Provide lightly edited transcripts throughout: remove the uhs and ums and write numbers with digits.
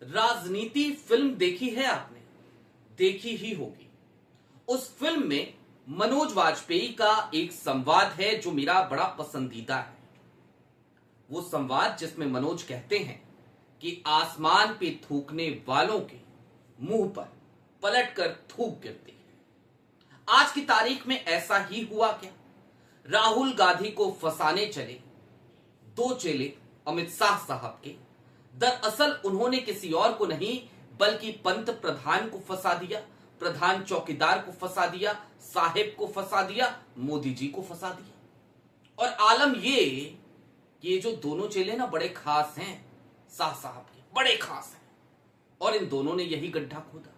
राजनीति फिल्म देखी है आपने? देखी ही होगी। उस फिल्म में मनोज वाजपेयी का एक संवाद है जो मेरा बड़ा पसंदीदा है। वो संवाद जिसमें मनोज कहते हैं कि आसमान पे थूकने वालों के मुंह पर पलटकर थूक गिरती है। आज की तारीख में ऐसा ही हुआ क्या? राहुल गांधी को फंसाने चले दो चेले अमित शाह साहब के, दरअसल उन्होंने किसी और को नहीं बल्कि पंत प्रधान को फंसा दिया, प्रधान चौकीदार को फंसा दिया, साहेब को फंसा दिया, मोदी जी को फंसा दिया। और आलम ये कि ये जो दोनों चेले ना बड़े खास हैं, शाह साहब के बड़े खास हैं, और इन दोनों ने यही गड्ढा खोदा।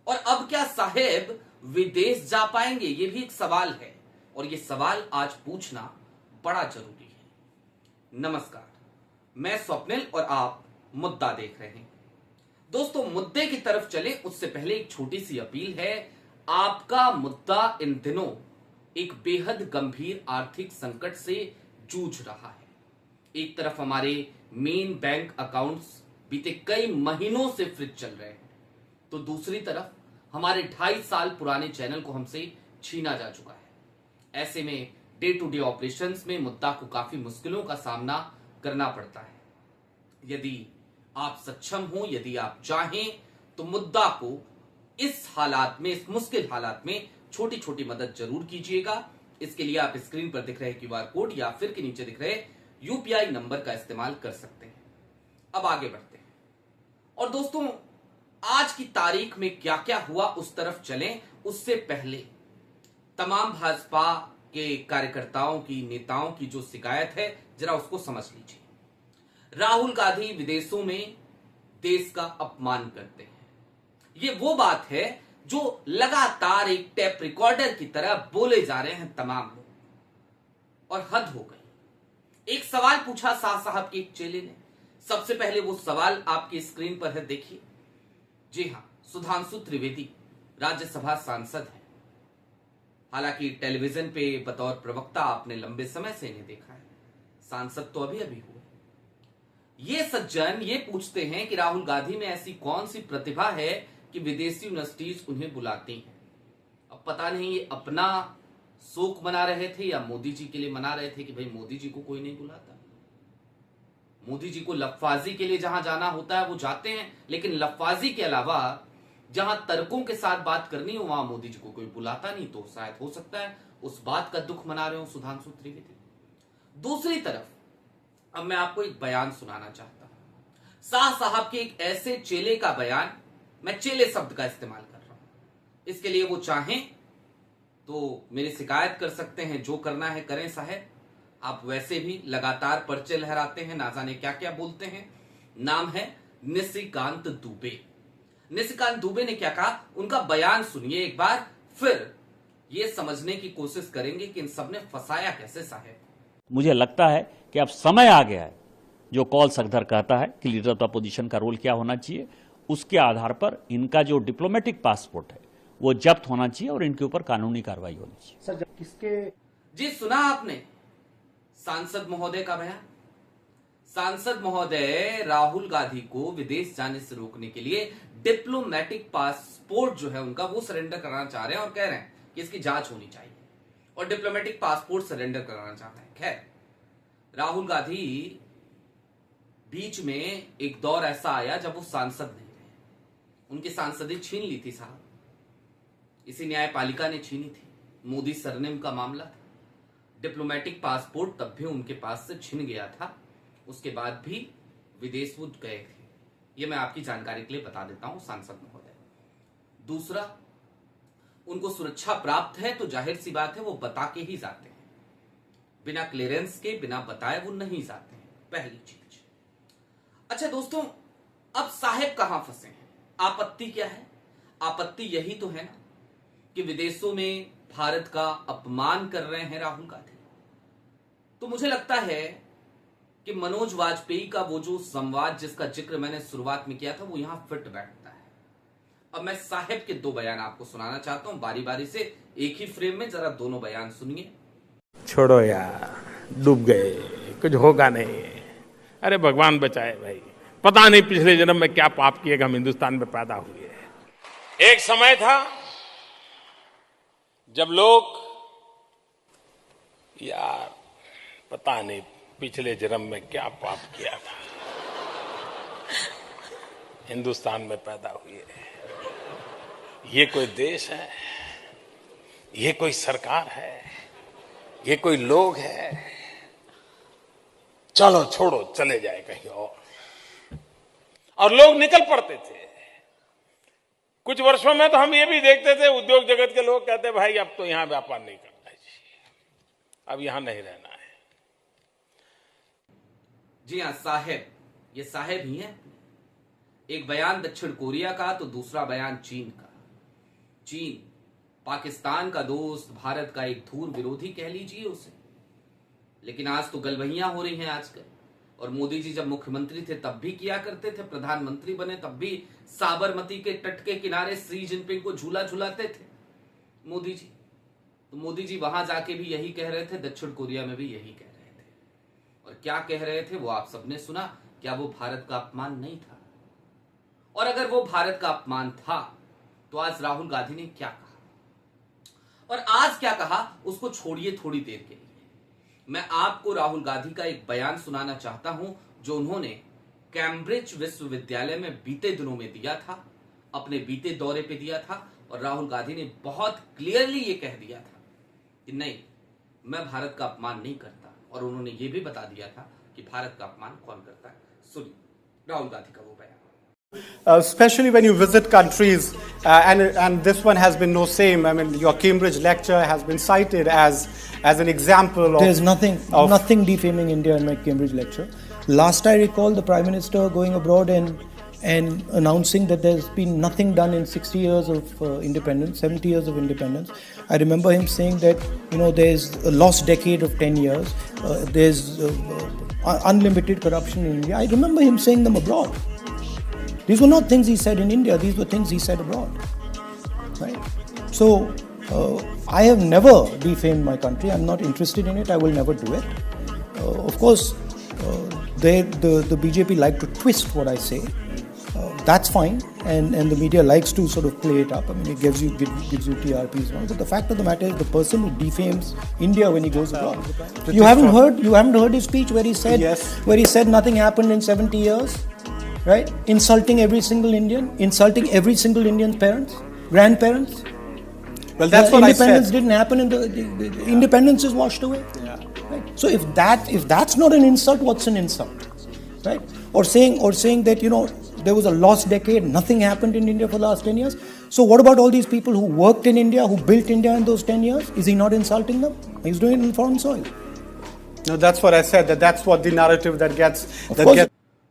और अब क्या साहेब विदेश जा पाएंगे? ये भी एक सवाल है, और ये सवाल आज पूछना बड़ा जरूरी है। नमस्कार, मैं स्वप्निल और आप मुद्दा देख रहे हैं। दोस्तों, मुद्दे की तरफ चले उससे पहले एक छोटी सी अपील है। आपका मुद्दा इन दिनों एक बेहद गंभीर आर्थिक संकट से जूझ रहा है। एक तरफ हमारे मेन बैंक अकाउंट्स बीते कई महीनों से फ्रीज चल रहे हैं, तो दूसरी तरफ हमारे 2.5 साल पुराने चैनल को हमसे छीना जा चुका है। ऐसे में डे टू डे ऑपरेशंस में मुद्दा को काफी मुश्किलों का सामना करना पड़ता है। यदि आप सक्षम हो, यदि आप चाहें, तो मुद्दा को इस हालात में, इस मुश्किल हालात में छोटी छोटी मदद जरूर कीजिएगा। इसके लिए आप स्क्रीन पर दिख रहे क्यूआर कोड या फिर के नीचे दिख रहे यूपीआई नंबर का इस्तेमाल कर सकते हैं। अब आगे बढ़ते हैं, और दोस्तों आज की तारीख में क्या क्या हुआ उस तरफ चलें। उससे पहले तमाम भाजपा के कार्यकर्ताओं की, नेताओं की जो शिकायत है, जरा उसको समझ लीजिए। राहुल गांधी विदेशों में देश का अपमान करते हैं। ये वो बात है जो लगातार एक टेप रिकॉर्डर की तरह बोले जा रहे हैं तमाम लोग, और हद हो गई। एक सवाल पूछा शाह साहब के एक चेले ने। सबसे पहले वो सवाल आपकी स्क्रीन पर है, देखिए। जी हां, सुधांशु त्रिवेदी राज्यसभा सांसद हैं। हालांकि टेलीविजन पे बतौर प्रवक्ता आपने लंबे समय से इन्हें देखा है, सांसद तो अभी अभी हुए। ये सज्जन ये पूछते हैं कि राहुल गांधी में ऐसी कौन सी प्रतिभा है कि विदेशी यूनिवर्सिटीज उन्हें बुलाती हैं। अब पता नहीं ये अपना शोक मना रहे थे या मोदी जी के लिए मना रहे थे कि भाई मोदी जी को कोई नहीं बुलाता। मोदी जी को लफाजी के लिए जहां जाना होता है वो जाते हैं, लेकिन लफाजी के अलावा जहां तर्कों के साथ बात करनी हो वहां मोदी जी को कोई बुलाता नहीं। तो शायद हो सकता है उस बात का दुख मना रहे हो सुधांशु त्रिवेदी। दूसरी तरफ अब मैं आपको एक बयान सुनाना चाहता हूं, शाह साहब के एक ऐसे चेले का बयान। मैं चेले शब्द का इस्तेमाल कर रहा हूं। इसके लिए वो चाहें तो मेरी शिकायत कर सकते हैं, जो करना है करें साहब। आप वैसे भी लगातार पर्चे लहराते हैं, ना जाने क्या क्या बोलते हैं। नाम है निशिकांत दुबे। निशिकांत दुबे ने क्या कहा, उनका बयान सुनिए एक बार, फिर ये समझने की कोशिश करेंगे कि इन सब ने फंसाया कैसे साहब। मुझे लगता है कि अब समय आ गया है, जो कॉल सकदर कहता है कि लीडर ऑफ अपोजिशन का रोल क्या होना चाहिए, उसके आधार पर इनका जो डिप्लोमेटिक पासपोर्ट है वो जब्त होना चाहिए और इनके ऊपर कानूनी कार्रवाई होनी चाहिए। सर, जब किसके जी सुना आपने सांसद महोदय का बयान। सांसद महोदय राहुल गांधी को विदेश जाने से रोकने के लिए डिप्लोमेटिक पासपोर्ट जो है उनका वो सरेंडर कराना चाह रहे हैं, और कह रहे हैं कि इसकी जांच होनी चाहिए, और डिप्लोमेटिक पासपोर्ट सरेंडर कराना चाहते हैं। खैर, राहुल गांधी बीच में एक दौर ऐसा आया जब वो सांसद नहीं रहे, उनकी सांसदी छीन ली थी साहब, इसी न्यायपालिका ने छीनी थी। मोदी सरनेम का मामला था। डिप्लोमेटिक पासपोर्ट तब भी उनके पास से छिन गया था, उसके बाद भी विदेश वो गए थे। ये मैं आपकी जानकारी के लिए बता देता हूं सांसद महोदय। दूसरा, उनको सुरक्षा प्राप्त है तो जाहिर सी बात है वो बता के ही जाते हैं, बिना क्लियरेंस के, बिना बताए वो नहीं जाते हैं, पहली चीज। अच्छा दोस्तों, अब साहेब कहां फंसे हैं? आपत्ति क्या है? आपत्ति यही तो है ना कि विदेशों में भारत का अपमान कर रहे हैं राहुल गांधी। तो मुझे लगता है कि मनोज वाजपेयी का वो जो संवाद जिसका जिक्र मैंने शुरुआत में किया था वो यहां फिट बैठता है। अब मैं साहेब के दो बयान आपको सुनाना चाहता हूं बारी बारी से, एक ही फ्रेम में। जरा दोनों बयान सुनिए। छोड़ो यार, डूब गए, कुछ होगा नहीं। अरे भगवान बचाए भाई, पता नहीं पिछले जन्म में क्या पाप किए कि हम हिंदुस्तान में पैदा हुए हैं। एक समय था जब लोग, यार पता नहीं पिछले जन्म में क्या पाप किया था, हिंदुस्तान में पैदा हुए हैं। ये कोई देश है, ये कोई सरकार है, ये कोई लोग है, चलो छोड़ो चले जाए कहीं और लोग निकल पड़ते थे। कुछ वर्षों में तो हम ये भी देखते थे, उद्योग जगत के लोग कहते भाई अब तो यहां व्यापार नहीं करना है जी, अब यहां नहीं रहना है। जी हाँ साहेब, ये साहेब ही हैं। एक बयान दक्षिण कोरिया का तो दूसरा बयान चीन का। चीन पाकिस्तान का दोस्त, भारत का एक धूर विरोधी कह लीजिए उसे, लेकिन आज तो गलबहियां हो रही हैं आजकल। और मोदी जी जब मुख्यमंत्री थे तब भी किया करते थे, प्रधानमंत्री बने तब भी साबरमती के तट के किनारे शी जिनपिंग को झूला झूलाते थे मोदी जी। तो मोदी जी वहां जाके भी यही कह रहे थे, दक्षिण कोरिया में भी यही कह रहे थे। और क्या कह रहे थे वो आप सबने सुना। क्या वो भारत का अपमान नहीं था? और अगर वो भारत का अपमान था तो आज राहुल गांधी ने क्या कहा, और आज क्या कहा उसको छोड़िए थोड़ी देर के लिए। मैं आपको राहुल गांधी का एक बयान सुनाना चाहता हूं जो उन्होंने कैम्ब्रिज विश्वविद्यालय में बीते दिनों में दिया था, अपने बीते दौरे पे दिया था। और राहुल गांधी ने बहुत क्लियरली ये कह दिया था कि नहीं, मैं भारत का अपमान नहीं करता। और उन्होंने ये भी बता दिया था कि भारत का अपमान कौन करता है। सुनिए राहुल गांधी का वो बयान। Especially when you visit countries, and this one has been no same. I mean, your Cambridge lecture has been cited as an example of. There's nothing defaming India in my Cambridge lecture. Last I recall, the Prime Minister going abroad and announcing that there's been nothing done in 60 years of independence, 70 years of independence. I remember him saying that there's a lost decade of 10 years. There's unlimited corruption in India. I remember him saying them abroad. These were not things he said in India, these were things he said abroad. Right? So, I have never defamed my country. I'm not interested in it. I will never do it. Of course, the BJP like to twist what I say. That's fine. And the media likes to sort of play it up. I mean, it gives you TRPs. But the fact of the matter is the person who defames India when he goes abroad. You haven't heard his speech where he said, Yes. where he said nothing happened in 70 years? Right? Insulting every single Indian, insulting every single Indian's parents, grandparents. Well, that's what I said. Independence didn't happen, and the independence is washed away. Yeah. Right? So if that's not an insult, what's an insult? Right? Or saying that there was a lost decade, nothing happened in India for the last 10 years. So what about all these people who worked in India, who built India in those 10 years? Is he not insulting them? He's doing it in foreign soil. No, that's what I said. That's what the narrative that gets.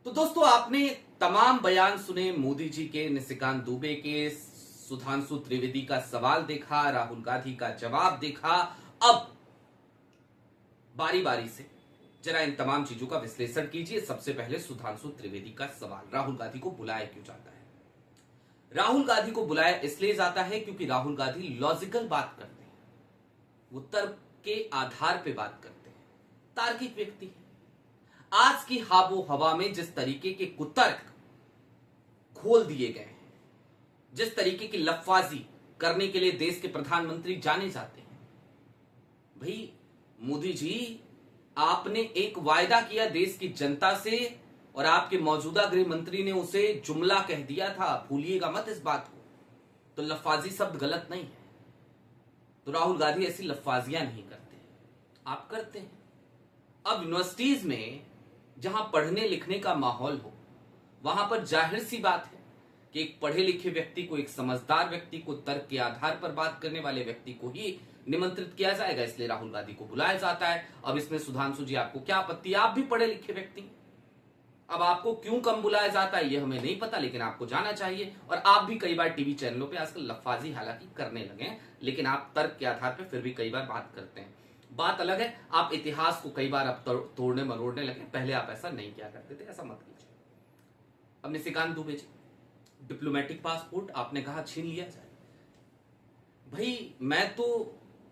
तो दोस्तों आपने तमाम बयान सुने मोदी जी के, निशिकांत दुबे के, सुधांशु त्रिवेदी का सवाल देखा, राहुल गांधी का जवाब देखा। अब बारी बारी से जरा इन तमाम चीजों का विश्लेषण कीजिए। सबसे पहले सुधांशु त्रिवेदी का सवाल, राहुल गांधी को बुलाया क्यों जाता है? राहुल गांधी को बुलाया इसलिए जाता है क्योंकि राहुल गांधी लॉजिकल बात करते हैं, वो तर्क के आधार पे बात करते हैं, तार्किक व्यक्ति है। आज की हाबो हवा में जिस तरीके के कुतर्क खोल दिए गए हैं, जिस तरीके की लफाजी करने के लिए देश के प्रधानमंत्री जाने जाते हैं, भाई मोदी जी आपने एक वायदा किया देश की जनता से और आपके मौजूदा गृह मंत्री ने उसे जुमला कह दिया था, भूलिएगा मत इस बात को। तो लफाजी शब्द गलत नहीं है। तो राहुल गांधी ऐसी लफाजियां नहीं करते, आप करते हैं। अब यूनिवर्सिटीज में जहां पढ़ने लिखने का माहौल हो, वहां पर जाहिर सी बात है कि एक पढ़े लिखे व्यक्ति को, एक समझदार व्यक्ति को, तर्क के आधार पर बात करने वाले व्यक्ति को ही निमंत्रित किया जाएगा। इसलिए राहुल गांधी को बुलाया जाता है। अब इसमें सुधांशु जी आपको क्या आपत्ति? आप भी पढ़े लिखे व्यक्ति, अब आपको क्यों कम बुलाया जाता है ये हमें नहीं पता, लेकिन आपको जाना चाहिए। और आप भी कई बार टीवी चैनलों पे आजकल लफाजी हालांकि करने लगे हैं, लेकिन आप तर्क के आधार पर फिर भी कई बार बात करते हैं। बात अलग है, आप इतिहास को कई बार अब तोड़ने मरोड़ने लगे, पहले आप ऐसा नहीं किया करते थे, ऐसा मत कीजिए। अब निशिकांत दुबे जी, डिप्लोमेटिक पासपोर्ट आपने कहा छीन लिया जाए। भाई मैं तो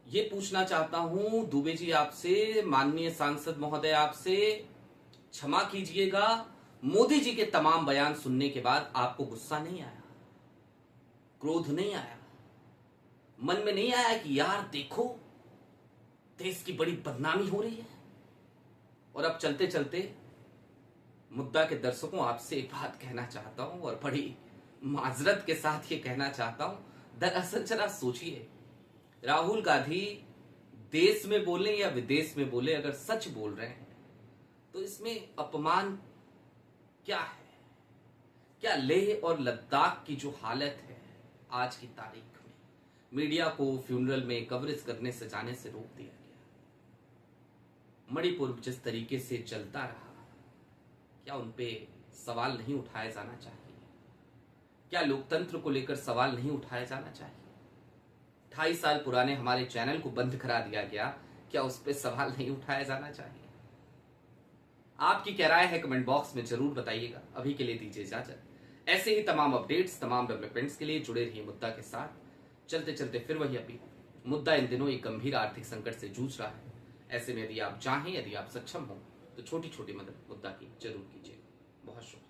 ये पूछना चाहता हूं दुबे जी आपसे, माननीय सांसद महोदय आपसे, क्षमा कीजिएगा, मोदी जी के तमाम बयान सुनने के बाद आपको गुस्सा नहीं आया, क्रोध नहीं आया, मन में नहीं आया कि यार देखो देश की बड़ी बदनामी हो रही है? और अब चलते चलते मुद्दा के दर्शकों आपसे एक बात कहना चाहता हूं और बड़ी माजरत के साथ ये कहना चाहता हूं, दरअसल जरा सोचिए, राहुल गांधी देश में बोले या विदेश में बोले, अगर सच बोल रहे हैं तो इसमें अपमान क्या है? क्या लेह और लद्दाख की जो हालत है आज की तारीख में, मीडिया को फ्यूनरल में कवरेज करने से जाने से रोक दिया गया। मणिपुर जिस तरीके से चलता रहा, क्या उन पे सवाल नहीं उठाया जाना चाहिए? क्या लोकतंत्र को लेकर सवाल नहीं उठाया जाना चाहिए? 28 साल पुराने हमारे चैनल को बंद करा दिया गया, क्या उस पर सवाल नहीं उठाया जाना चाहिए? आपकी क्या राय है कमेंट बॉक्स में जरूर बताइएगा। अभी के लिए दीजिए इजाजत। ऐसे ही तमाम अपडेट्स, तमाम डेवलपमेंट्स के लिए जुड़े रहिए मुद्दा के साथ। चलते चलते फिर वही अपील, मुद्दा इन दिनों एक गंभीर आर्थिक संकट से जूझ रहा है। ऐसे में यदि आप चाहें, यदि आप सक्षम हो तो छोटी छोटी मदद मुद्दा की जरूर कीजिएगा। बहुत शुक्रिया।